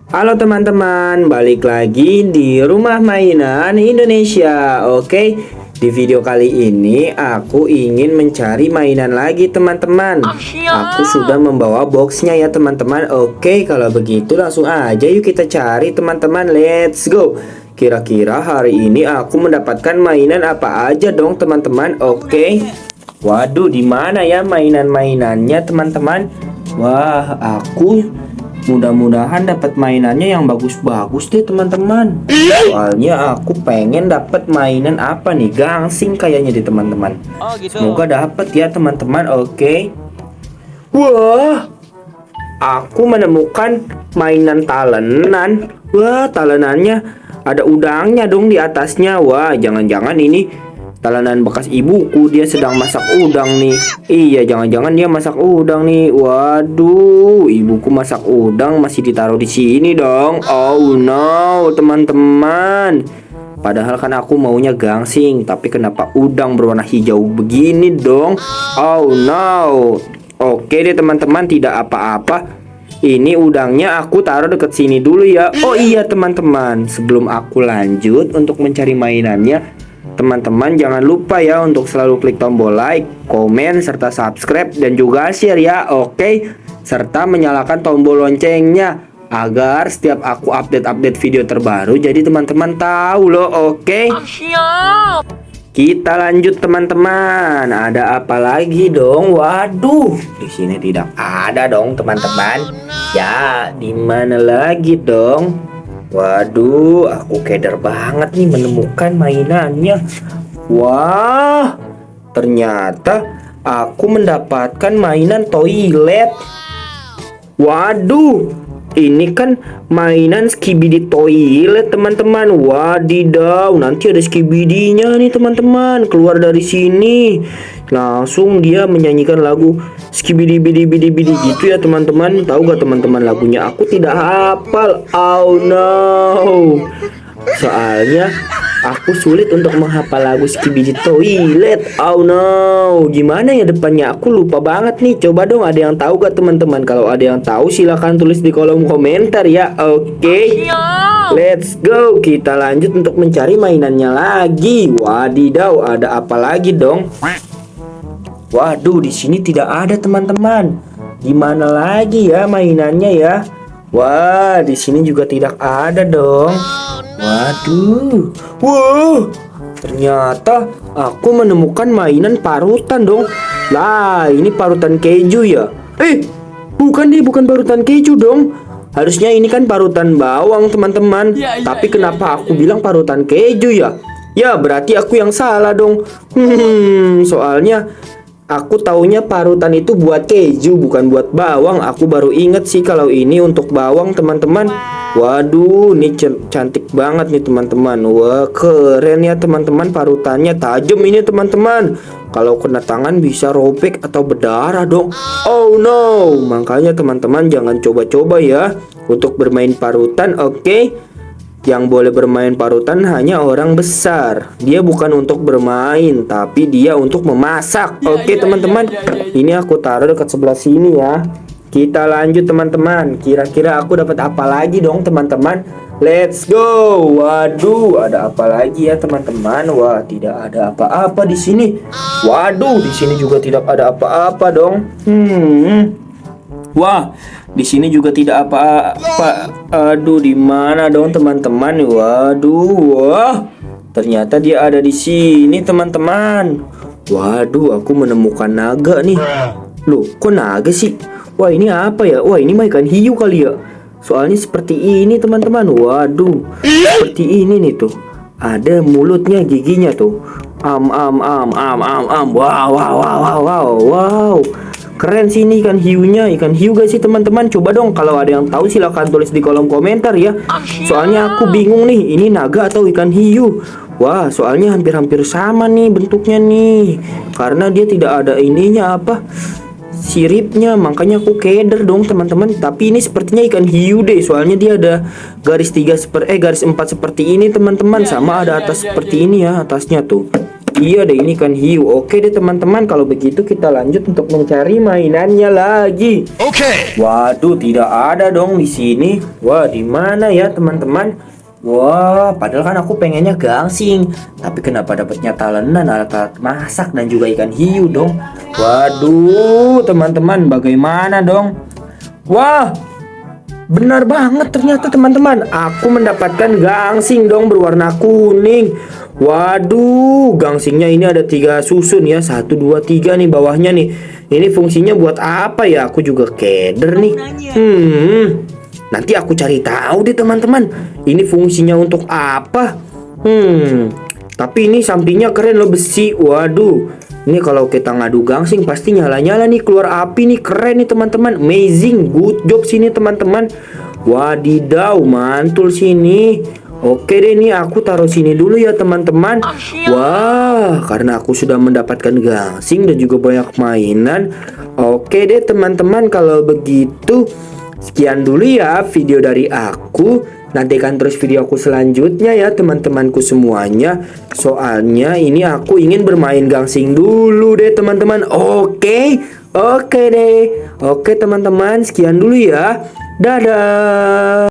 Halo teman-teman, balik lagi di Rumah Mainan Indonesia. Oke, di video kali ini aku ingin mencari mainan lagi teman-teman. Aku sudah membawa boxnya ya teman-teman. Oke, kalau begitu langsung aja yuk kita cari teman-teman. Let's go. Kira-kira hari ini aku mendapatkan mainan apa aja dong teman-teman? Oke. Waduh, di mana ya mainan-mainannya teman-teman? Wah, aku mudah-mudahan dapat mainannya yang bagus-bagus deh teman-teman. Soalnya aku pengen dapat mainan apa nih? Gangsing kayaknya deh teman-teman. Oh gitu. Semoga dapat ya teman-teman. Oke. Wah, aku menemukan mainan talenan. Wah, talenannya ada udangnya dong di atasnya. Wah, jangan-jangan ini talenan bekas ibuku, dia sedang masak udang nih. Iya, jangan-jangan dia masak udang nih. Waduh, ibuku masak udang masih ditaruh di sini dong. Oh no, teman-teman. Padahal kan aku maunya gangsing, tapi kenapa udang berwarna hijau begini dong? Oh no. Oke deh teman-teman, tidak apa-apa. Ini udangnya aku taruh deket sini dulu ya. Oh iya teman-teman, sebelum aku lanjut untuk mencari mainannya, teman-teman jangan lupa ya untuk selalu klik tombol like, komen, serta subscribe dan juga share ya. Oke, serta menyalakan tombol loncengnya agar setiap aku update video terbaru jadi teman-teman tahu loh. Oke, kita lanjut teman-teman. Ada apa lagi dong? Waduh, di sini tidak ada dong teman-teman. Ya, di mana lagi dong? Waduh, aku keder banget nih menemukan mainannya. Wah, ternyata aku mendapatkan mainan toilet. Waduh, ini kan mainan Skibidi toilet teman-teman. Wadidaw, nanti ada Skibidinya nih teman-teman. Keluar dari sini, langsung dia menyanyikan lagu Skibidi bidi bidi bidi gitu ya teman-teman. Tahu gak teman-teman lagunya? Aku tidak hafal. Oh no. Soalnya aku sulit untuk menghafal lagu Skibidi toilet. Oh no. Gimana ya depannya? Aku lupa banget nih. Coba dong ada yang tahu gak teman-teman? Kalau ada yang tahu silahkan tulis di kolom komentar ya. Oke. Let's go. Kita lanjut untuk mencari mainannya lagi. Wadidaw, ada apa lagi dong? Waduh, di sini tidak ada teman-teman. Gimana lagi ya mainannya ya? Wah, di sini juga tidak ada dong. Waduh, wah, ternyata aku menemukan mainan parutan dong. Lah, ini parutan keju ya? Bukan parutan keju dong. Harusnya ini kan parutan bawang teman-teman. Tapi kenapa aku bilang parutan keju ya? Ya, berarti aku yang salah dong. Soalnya aku taunya parutan itu buat keju, bukan buat bawang. Aku baru inget sih kalau ini untuk bawang teman-teman. Waduh, ini cantik banget nih teman-teman. Wah, keren ya teman-teman, parutannya tajam ini teman-teman. Kalau kena tangan bisa robek atau berdarah dong. Oh no, makanya teman-teman jangan coba-coba ya untuk bermain parutan. Oke, yang boleh bermain parutan hanya orang besar. Dia bukan untuk bermain, tapi dia untuk memasak. Oke teman-teman, ini aku taruh dekat sebelah sini ya. Kita lanjut teman-teman. Kira-kira aku dapat apa lagi dong teman-teman? Let's go. Waduh, ada apa lagi ya teman-teman? Wah, tidak ada apa-apa di sini. Waduh, di sini juga tidak ada apa-apa dong. Wah, di sini juga tidak apa-apa. Aduh, di mana dong teman-teman? Waduh, wah. Ternyata dia ada di sini teman-teman. Waduh, aku menemukan naga nih. Loh, kok naga sih? Wah, ini apa ya? Wah, ini mah ikan hiu kali ya. Soalnya seperti ini teman-teman. Waduh, seperti ini nih tuh. Ada mulutnya, giginya tuh. Wow. Keren sih ini ikan hiunya. Ikan hiu gak sih teman-teman? Coba dong kalau ada yang tahu silahkan tulis di kolom komentar ya. Soalnya aku bingung nih, ini naga atau ikan hiu. Wah, soalnya hampir-hampir sama nih bentuknya nih. Karena dia tidak ada ininya apa, siripnya, makanya aku keder dong teman-teman. Tapi ini sepertinya ikan hiu deh. Soalnya dia ada garis 4 seperti ini teman-teman. Sama ada atas seperti ini ya, atasnya tuh. Iya deh, ini kan hiu. Oke deh teman-teman, kalau begitu kita lanjut untuk mencari mainannya lagi. Okay. Waduh, tidak ada dong di sini. Wah, di mana ya teman-teman? Wah, padahal kan aku pengennya gangsing, tapi kenapa dapatnya talenan, alat-alat masak dan juga ikan hiu dong? Waduh, teman-teman, bagaimana dong? Wah, benar banget ternyata teman-teman. Aku mendapatkan gangsing dong berwarna kuning. Waduh, gangsingnya ini ada 3 susun ya. 1, 2, 3 nih bawahnya nih. Ini fungsinya buat apa ya? Aku juga keder nih. Nanti aku cari tahu deh teman-teman. Ini fungsinya untuk apa? Tapi ini sampingnya keren loh, besi. Waduh. Ini kalau kita ngadu gangsing pasti nyala-nyala nih, keluar api nih, keren nih teman-teman. Amazing, good job sini teman-teman. Wadidaw, mantul sini. Oke deh, nih aku taruh sini dulu ya teman-teman. Wah, karena aku sudah mendapatkan gangsing dan juga banyak mainan. Oke deh teman-teman, kalau begitu sekian dulu ya video dari aku. Nantikan terus video aku selanjutnya ya teman-temanku semuanya. Soalnya ini aku ingin bermain gangsing dulu deh teman-teman. Oke deh. Oke teman-teman, sekian dulu ya. Dadah.